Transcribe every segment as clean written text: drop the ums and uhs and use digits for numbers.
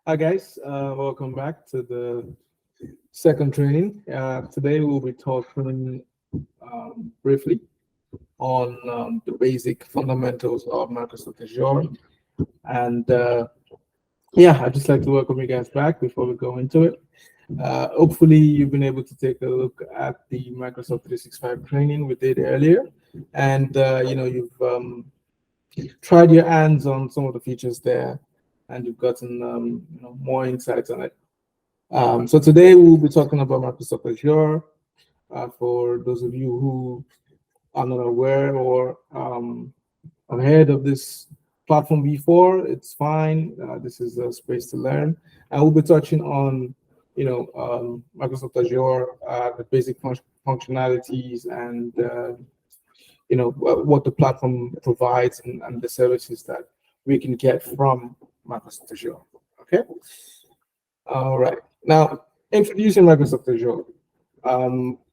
Hi guys, welcome back to the second training. Today we'll be talking briefly on the basic fundamentals of Microsoft Azure. And I'd just like to welcome you guys back before we go into it. Hopefully you've been able to take a look at the Microsoft 365 training we did earlier. And you've tried your hands on some of the features there and you've gotten more insights on it. So today we'll be talking about Microsoft Azure. For those of you who are not aware or have heard of this platform before, it's fine. This is a space to learn, and we'll be touching on, Microsoft Azure, the basic functionalities, and what the platform provides and the services that we can get from Microsoft Azure. Okay. All right. Now, introducing Microsoft Azure.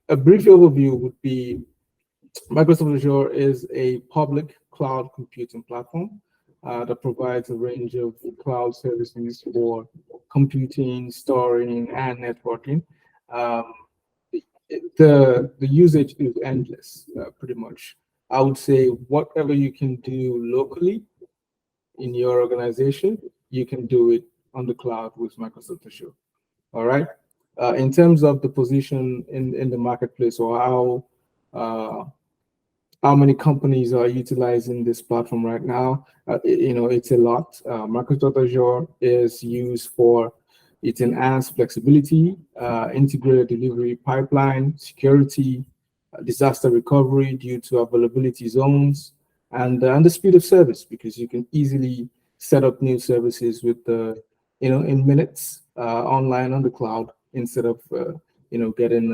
A brief overview would be Microsoft Azure is a public cloud computing platform that provides a range of cloud services for computing, storing, and networking. Um, the usage is endless, pretty much. I would say whatever you can do locally in your organization, you can do it on the cloud with Microsoft Azure. All right. In terms of the position in the marketplace, or how many companies are utilizing this platform right now, it's a lot. Microsoft Azure is used for its enhanced flexibility, integrated delivery pipeline, security, disaster recovery due to availability zones, and the speed of service, because you can easily set up new services with in minutes online on the cloud instead of getting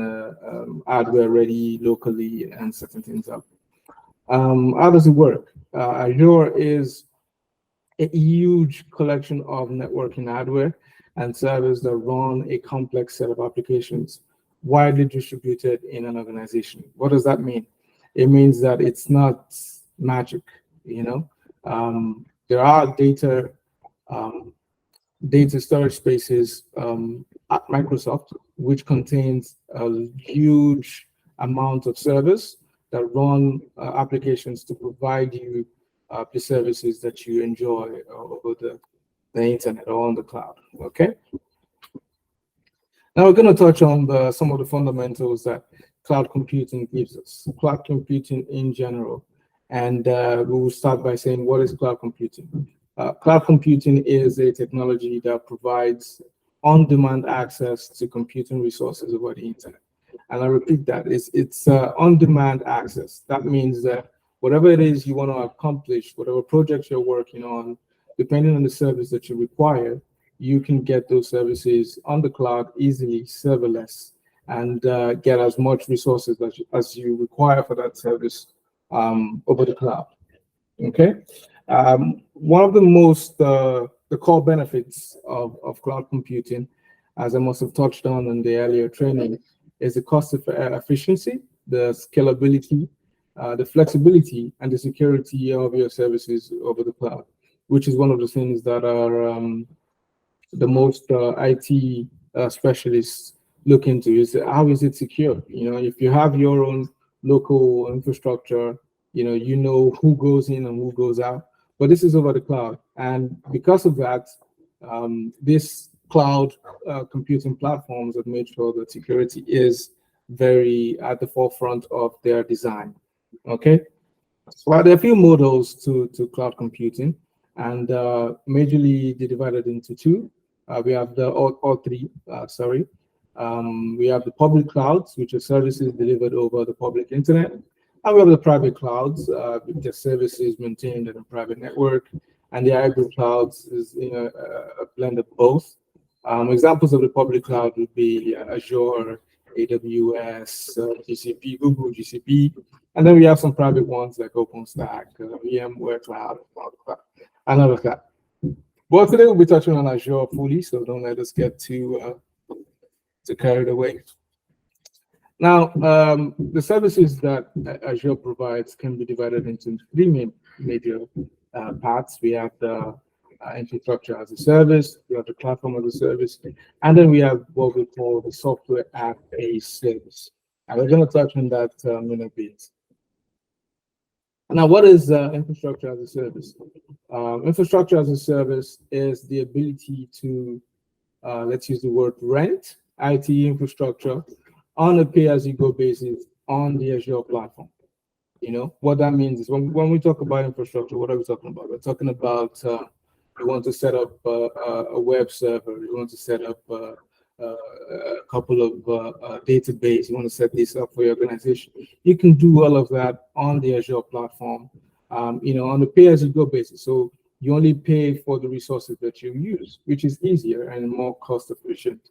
hardware ready locally and setting things up. How does it work? Azure is a huge collection of networking hardware and servers that run a complex set of applications widely distributed in an organization. What does that mean? It means that it's not magic. There are um, data storage spaces at Microsoft, which contains a huge amount of servers that run applications to provide you the services that you enjoy over the internet or on the cloud. Okay. Now we're going to touch on some of the fundamentals that cloud computing gives us, cloud computing in general. And we will start by saying, what is cloud computing? Cloud computing is a technology that provides on-demand access to computing resources over the internet. And I repeat that, it's on-demand access. That means that whatever it is you want to accomplish, whatever projects you're working on, depending on the service that you require, you can get those services on the cloud easily, serverless, and get as much resources as you require for that service over the cloud. Okay. One of the core benefits of cloud computing, as I must have touched on in the earlier training, is the cost efficiency, the scalability, the flexibility, and the security of your services over the cloud, which is one of the things that are the most IT specialists look into, is how is it secure? If you have your own local infrastructure, you know who goes in and who goes out, but this is over the cloud. And because of that, this cloud computing platforms have made sure that security is very at the forefront of their design. Okay. Well, there are a few models to cloud computing, and majorly they divided into two. We have all three, sorry. We have the public clouds, which are services delivered over the public internet. And we have the private clouds, which are services maintained in a private network. And the hybrid clouds is a blend of both. Examples of the public cloud would be Azure, AWS, GCP, Google GCP. And then we have some private ones like OpenStack, VMware Cloud, and all of that. But today we'll be touching on Azure fully, so don't let us get too carried away. Now, the services that Azure provides can be divided into three major parts. We have the infrastructure as a service, we have the platform as a service, and then we have what we call the software app-based service. And we're going to touch on that in a bit. Now, what is infrastructure as a service? Infrastructure as a service is the ability to, let's use the word rent IT infrastructure on a pay-as-you-go basis on the Azure platform. You know, what that means is when we talk about infrastructure, what are we talking about? We're talking about you want to set up a web server, you want to set up a couple of database, you want to set this up for your organization. You can do all of that on the Azure platform, you know, on a pay-as-you-go basis. So you only pay for the resources that you use, which is easier and more cost efficient.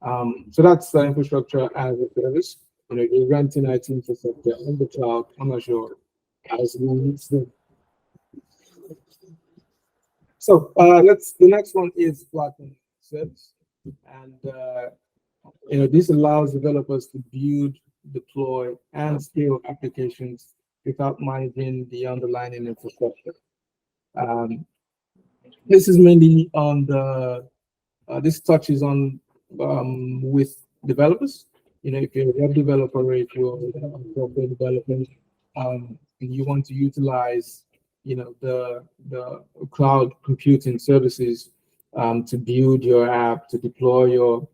So that's the infrastructure as a service. You know, you're renting IT infrastructure on the cloud, on Azure, as we need to. So the next one is platform service. And, you know, this allows developers to build, deploy, and scale applications without managing the underlying infrastructure. This is mainly on the, this touches on with developers. You know, if you're a web developer, or if you're software development, and you want to utilize, you know, the cloud computing services to build your app, to deploy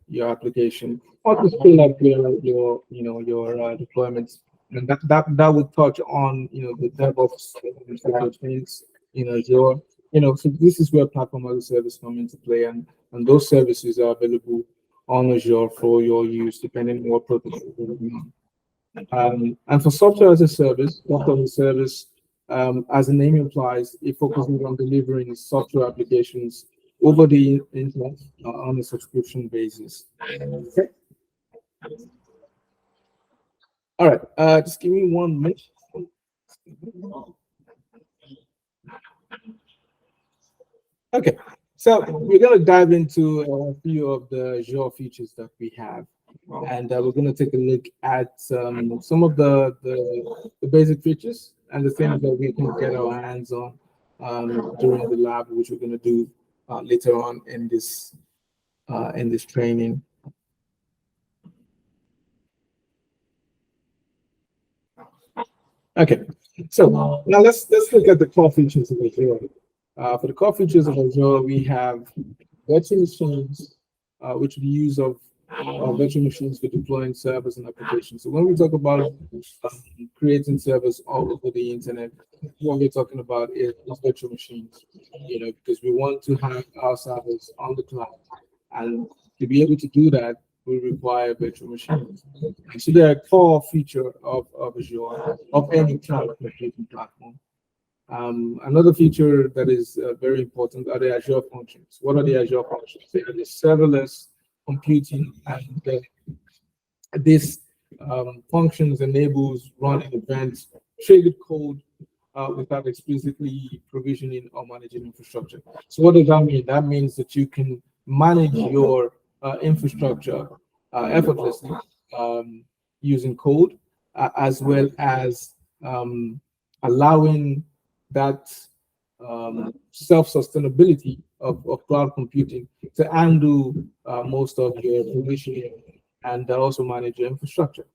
your application, or to scale up your deployments, and that would touch on, you know, the DevOps things, you know, so this is where platform as a service come into play, and those services are available on Azure for your use, depending on what protocol you're working on. And for software as a service, as the name implies, it focuses on delivering software applications over the internet on a subscription basis. Okay. All right, just give me 1 minute. Okay, so we're going to dive into a few of the Azure features that we have, and we're going to take a look at some of the basic features and the things that we can get our hands on during the lab, which we're going to do later on in this training. Okay, so now let's look at the core features of Azure. For the core features of Azure, we have virtual machines, which we use of virtual machines for deploying servers and applications. So when we talk about creating servers all over the internet, what we're talking about is virtual machines, you know, because we want to have our servers on the cloud. And to be able to do that, we require virtual machines. And so they're a core feature of Azure, of any cloud computing platform. Another feature that is very important are the Azure functions. What are the Azure functions? They are the serverless computing, and this functions enables running events, triggered code without explicitly provisioning or managing infrastructure. So what does that mean? That means that you can manage your infrastructure effortlessly using code, as well as allowing that self-sustainability of cloud computing to handle most of your provisioning and also manage your infrastructure.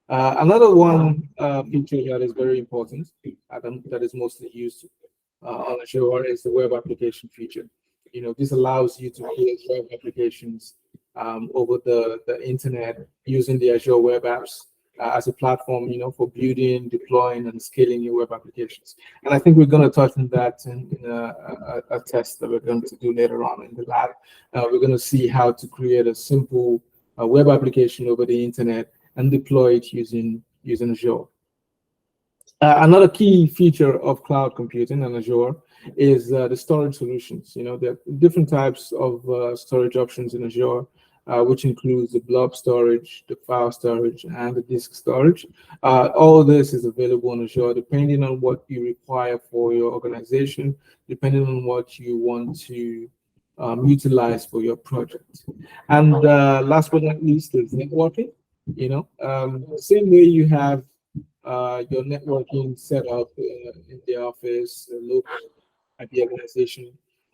Another one feature that is very important, that is mostly used on Azure, is the web application feature. You know, this allows you to create web applications over the internet using the Azure web apps as a platform, you know, for building, deploying, and scaling your web applications. And I think we're going to touch on that in a test that we're going to do later on in the lab. We're going to see how to create a simple web application over the internet and deploy it using Azure. Another key feature of cloud computing and Azure is the storage solutions. You know, there are different types of storage options in Azure, which includes the blob storage, the file storage, and the disk storage. All of this is available on Azure, depending on what you require for your organization, depending on what you want to utilize for your project. And last but not least is networking. You know, same way you have your networking set up in the office, local at the organization.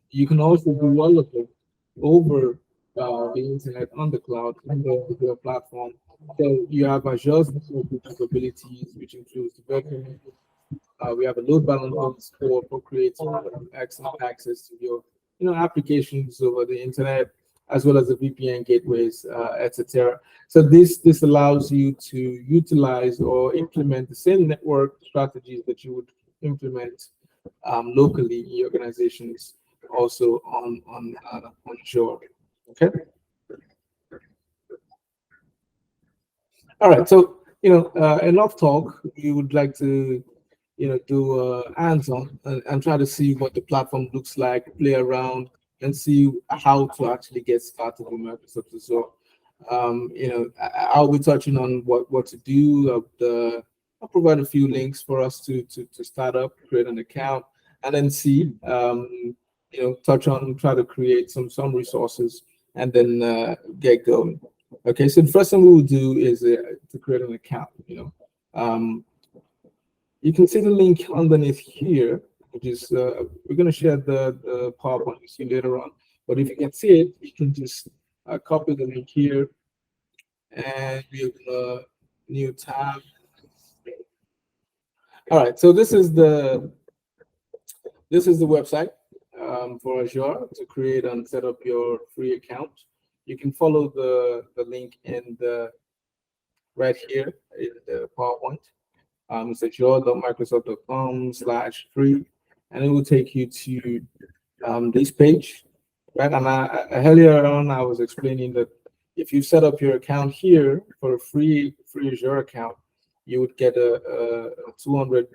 You can also do all of it over the internet on the cloud on the Azure platform. So you have Azure's capabilities, which includes the virtual. We have a load balancers for creating excellent access to your applications over the internet, as well as the VPN gateways, etc. So this allows you to utilize or implement the same network strategies that you would implement locally in your organizations, also on Azure. Okay. All right. So enough talk. We would like to do hands-on and try to see what the platform looks like, play around, and see how to actually get started with Microsoft Azure. I'll be touching on what to do. I'll provide a few links for us to start up, create an account, and then see. Touch on try to create some resources, and then get going. Okay, so the first thing we will do is to create an account. You can see the link underneath here, which is we're going to share the PowerPoint you see later on. But if you can see it, you can just copy the link here and we open a new tab. All right, so this is the website for Azure to create and set up your free account. You can follow the link in the right here in the PowerPoint. It's azure.microsoft.com/free, and it will take you to this page, right? And earlier on, I was explaining that if you set up your account here for a free Azure account, you would get a $200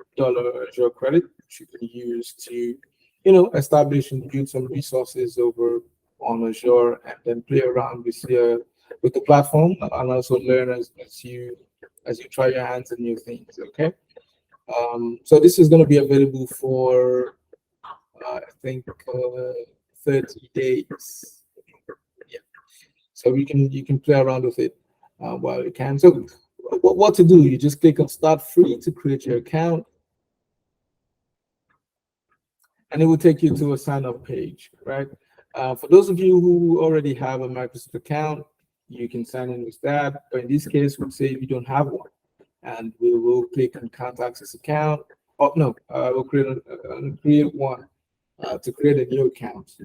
Azure credit, which you can use to, establish and build some resources over on Azure, and then play around with the platform, and also learn as you try your hands at new things. Okay. So this is going to be available for I think 30 days. Yeah. So you can play around with it while you can. So what to do? You just click on Start Free to create your account, and it will take you to a sign up page, right? For those of you who already have a Microsoft account, you can sign in with that. But in this case, we'll say if you don't have one, and we will click on Contact Access Account. Oh no, we'll create one to create a new account.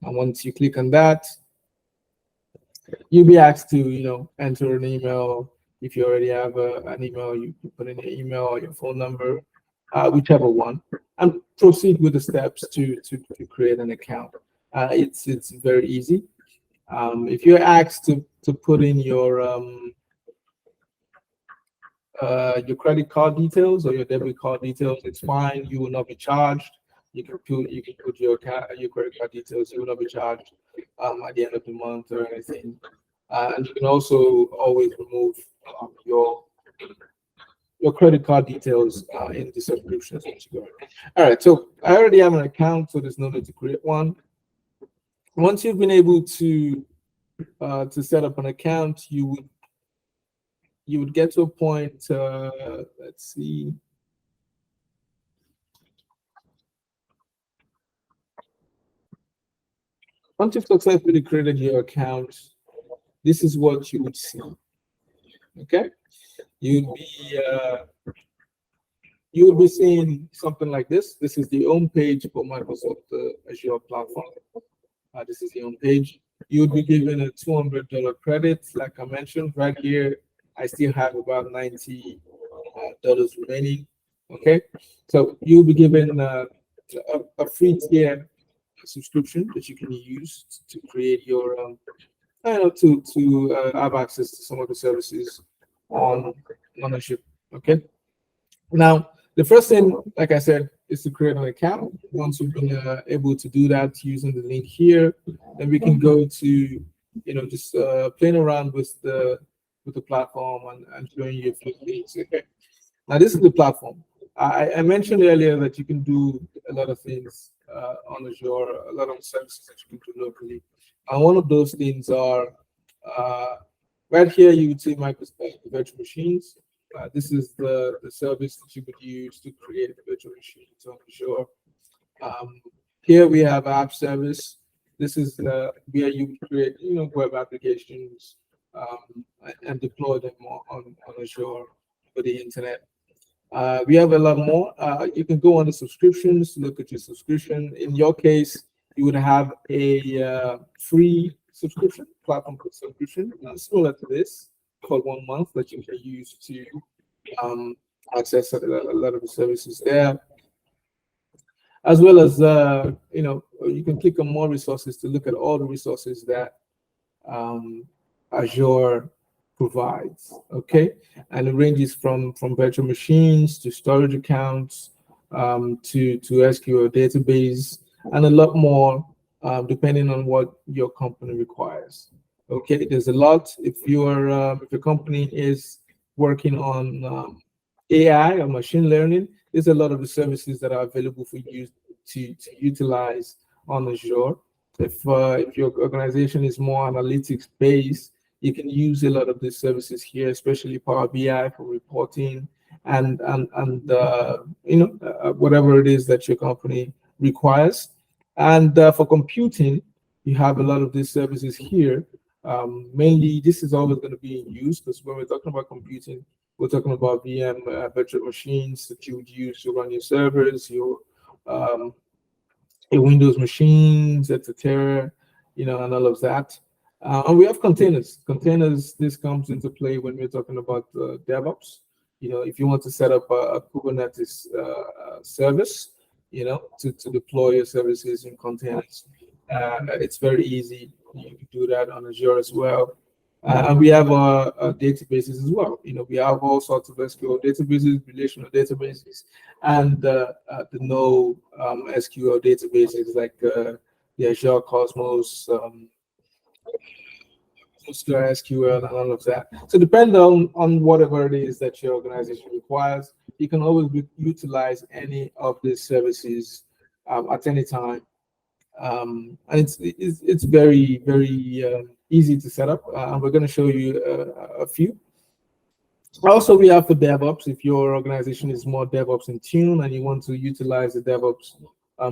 And once you click on that, you'll be asked to enter an email. If you already have an email, you put in your email or your phone number, whichever one, and proceed with the steps to create an account. It's very easy. If you're asked to put in your credit card details or your debit card details, it's fine. You will not be charged. You can put your credit card details. You will not be charged at the end of the month or anything. And you can also always remove your credit card details in the subscriptions once you go. All right, so I already have an account, so there's no need to create one. Once you've been able to set up an account, you would get to a point. Let's see. Once you've successfully created your account, this is what you would see. Okay, you'd be seeing something like this. This is the home page for Microsoft Azure platform. This is the home page. You would be given a $200 credit, like I mentioned right here. I still have about $90 remaining. Okay, so you'll be given a free tier subscription that you can use to create your to have access to some of the services on ownership. Okay. Now, the first thing, like I said, is to create an account. Once you've been able to do that using the link here, then we can go to just playing around with the platform and showing you a few things. Okay. Now, this is the platform. I mentioned earlier that you can do a lot of things on Azure, a lot of services that you can do locally. And one of those things are right here, you would see Microsoft virtual machines. This is the service that you could use to create virtual machines on Azure. Here we have app service. This is where you create, web applications and deploy them on Azure for the internet. We have a lot more. You can go on the subscriptions, look at your subscription. In your case, you would have a free subscription, platform subscription, similar to this, called 1 month, that you can use to access a lot of the services there, as well as you can click on more resources to look at all the resources that Azure provides. Okay, and it ranges from virtual machines to storage accounts to SQL database and a lot more, depending on what your company requires. Okay, there's a lot. If your company is working on AI or machine learning, there's a lot of the services that are available for you to utilize on Azure. If your organization is more analytics based, you can use a lot of these services here, especially Power BI for reporting and whatever it is that your company requires. And for computing, you have a lot of these services here. Mainly, this is always going to be in use, because when we're talking about computing, we're talking about VM virtual machines that you would use to run your servers, your Windows machines, etc., and all of that. And we have containers. Containers, this comes into play when we're talking about DevOps. If you want to set up a Kubernetes service, to deploy your services in containers, it's very easy. You can do that on Azure as well. And we have our databases as well. We have all sorts of SQL databases, relational databases, and the SQL databases like the Azure Cosmos, SQL, and all of that. So depending on whatever it is that your organization requires, you can always utilize any of these services at any time. And it's very, very easy to set up. And we're going to show you a few. Also, we have for DevOps. If your organization is more DevOps in tune and you want to utilize the DevOps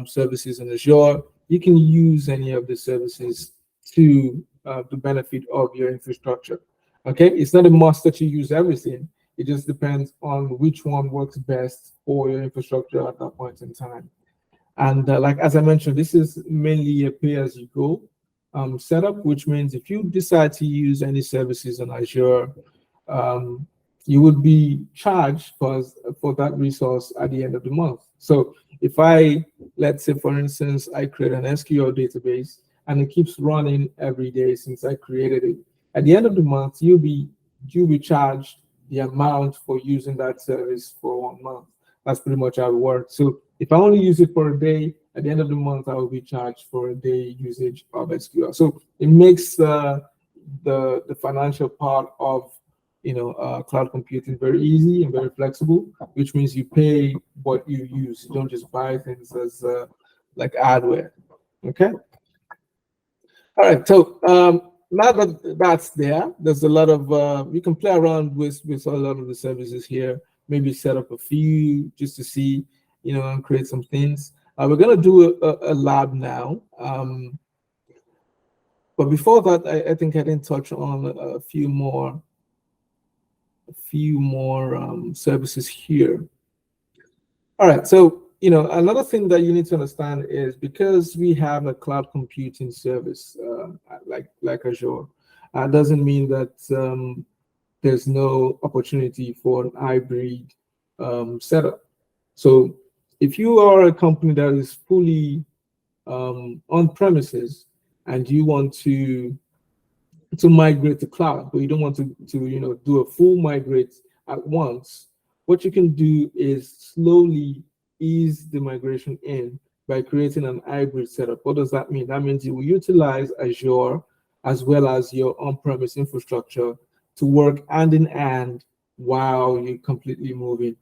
services in Azure, you can use any of the services to the benefit of your infrastructure. Okay, it's not a must that you use everything. It just depends on which one works best for your infrastructure at that point in time. And like as I mentioned, this is mainly a pay-as-you-go setup, which means if you decide to use any services on Azure, you would be charged for that resource at the end of the month. So if let's say, for instance, I create an SQL database and it keeps running every day since I created it, at the end of the month, you'll be charged the amount for using that service for 1 month. That's pretty much how it works. So if I only use it for a day, at the end of the month, I will be charged for a day usage of SQL. So it makes the financial part of cloud computing very easy and very flexible, which means you pay what you use. You don't just buy things as like hardware. Okay. All right. So now that that's there's a lot of you can play around with a lot of the services here. Maybe set up a few just to see, and create some things. We're gonna do a lab now. But before that, I think I didn't touch on a few more services here. All right, so another thing that you need to understand is, because we have a cloud computing service like Azure, doesn't mean that there's no opportunity for an hybrid setup. So if you are a company that is fully on premises and you want to migrate to cloud, but you don't want to do a full migrate at once, what you can do is slowly ease the migration in by creating an hybrid setup. What does that mean? That means you will utilize Azure as well as your on-premise infrastructure to work hand in hand while you're completely moving.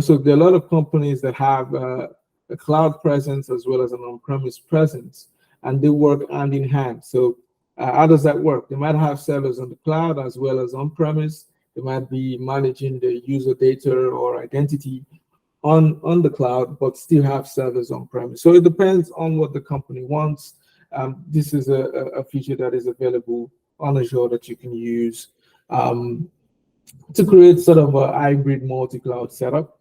So there are a lot of companies that have a cloud presence as well as an on-premise presence, and they work hand in hand. So how does that work? They might have servers on the cloud as well as on-premise. They might be managing the user data or identity on the cloud, but still have servers on premise. So it depends on what the company wants. This is a feature that is available on Azure that you can use to create sort of a hybrid multi-cloud setup.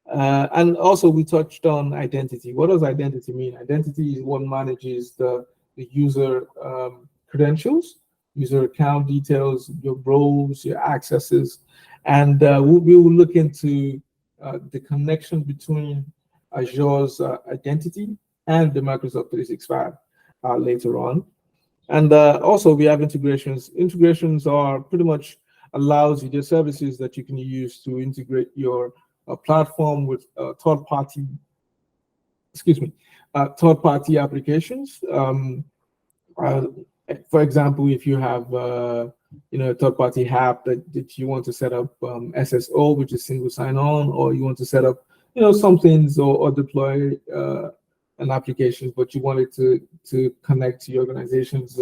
And also we touched on identity. What does identity mean? Identity is what manages the user credentials, user account details, your roles, your accesses. And we will look into the connection between Azure's identity and the Microsoft 365 later on. And also we have integrations. Integrations are pretty much allows you the services that you can use to integrate your platform with third-party, excuse me, third-party applications. Uh, for example, if you have a third-party app that you want to set up SSO, which is single sign-on, or you want to set up some things or deploy an application, but you want it to connect to your organization's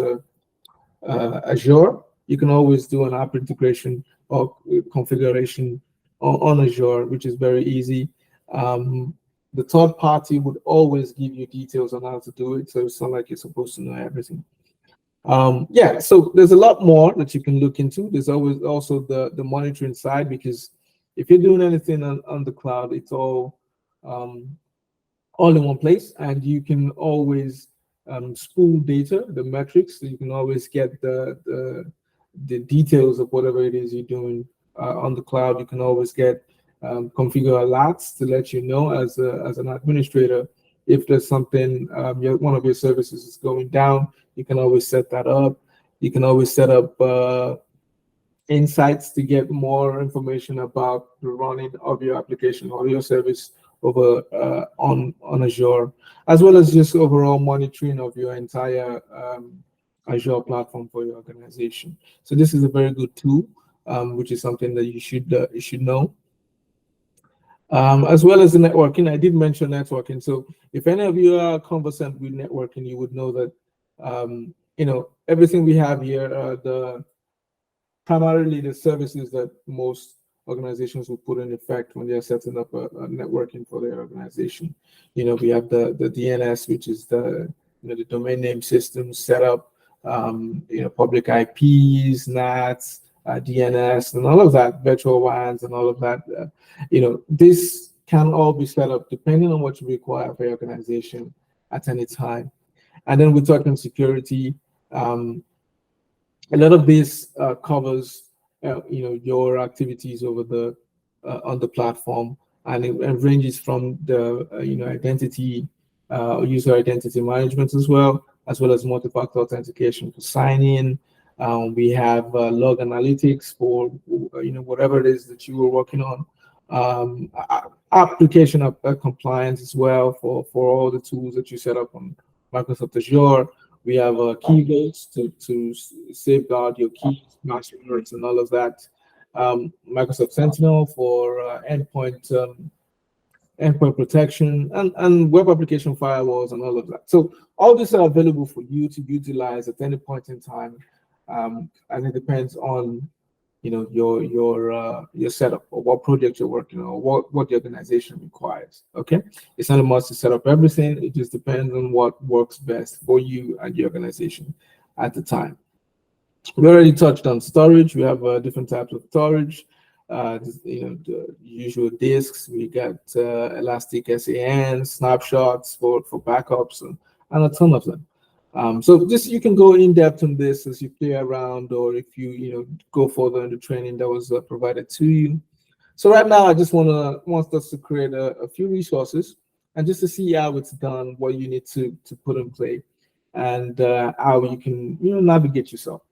Azure, you can always do an app integration or configuration on Azure, which is very easy. The third party would always give you details on how to do it, so it's not like you're supposed to know everything. Yeah, so there's a lot more that you can look into. There's always also the monitoring side, because if you're doing anything on the cloud, it's all in one place, and you can always spool data, the metrics, so you can always get the details of whatever it is you're doing on the cloud. You can always get configure alerts to let you know as an administrator if there's something, one of your services is going down. You can always set that up. You can always set up insights to get more information about the running of your application or your service over on Azure, as well as just overall monitoring of your entire Azure platform for your organization. So this is a very good tool, which is something that you should know. As well as the networking, I did mention networking. So if any of you are conversant with networking, you would know that everything we have here, primarily the services that most organizations will put in effect when they're setting up a networking for their organization. We have the DNS, which is the domain name system setup, public IPs, NATs, DNS, and all of that, virtual WANs, and all of that. This can all be set up depending on what you require for your organization at any time. And then we're talking security. A lot of this covers, your activities over on the platform, and it ranges from the, identity, user identity management as well as multi-factor authentication for sign-in. We have log analytics for, whatever it is that you were working on. Application of compliance as well for all the tools that you set up on Microsoft Azure. We have key vaults to safeguard your keys, passwords, and all of that. Microsoft Sentinel for endpoint protection, and web application firewalls, and all of that. So all these are available for you to utilize at any point in time, and it depends on your setup, or what project you're working on, or what the organization requires. Okay, it's not a must to set up everything. It just depends on what works best for you and your organization at the time. We already touched on storage. We have different types of storage. The usual disks. We got elastic SAN, snapshots for backups, and a ton of them. So you can go in depth on this as you play around, or if you go further in the training that was provided to you. So right now, I just want us to create a few resources, and just to see how it's done, what you need to put in play, and how you can navigate yourself.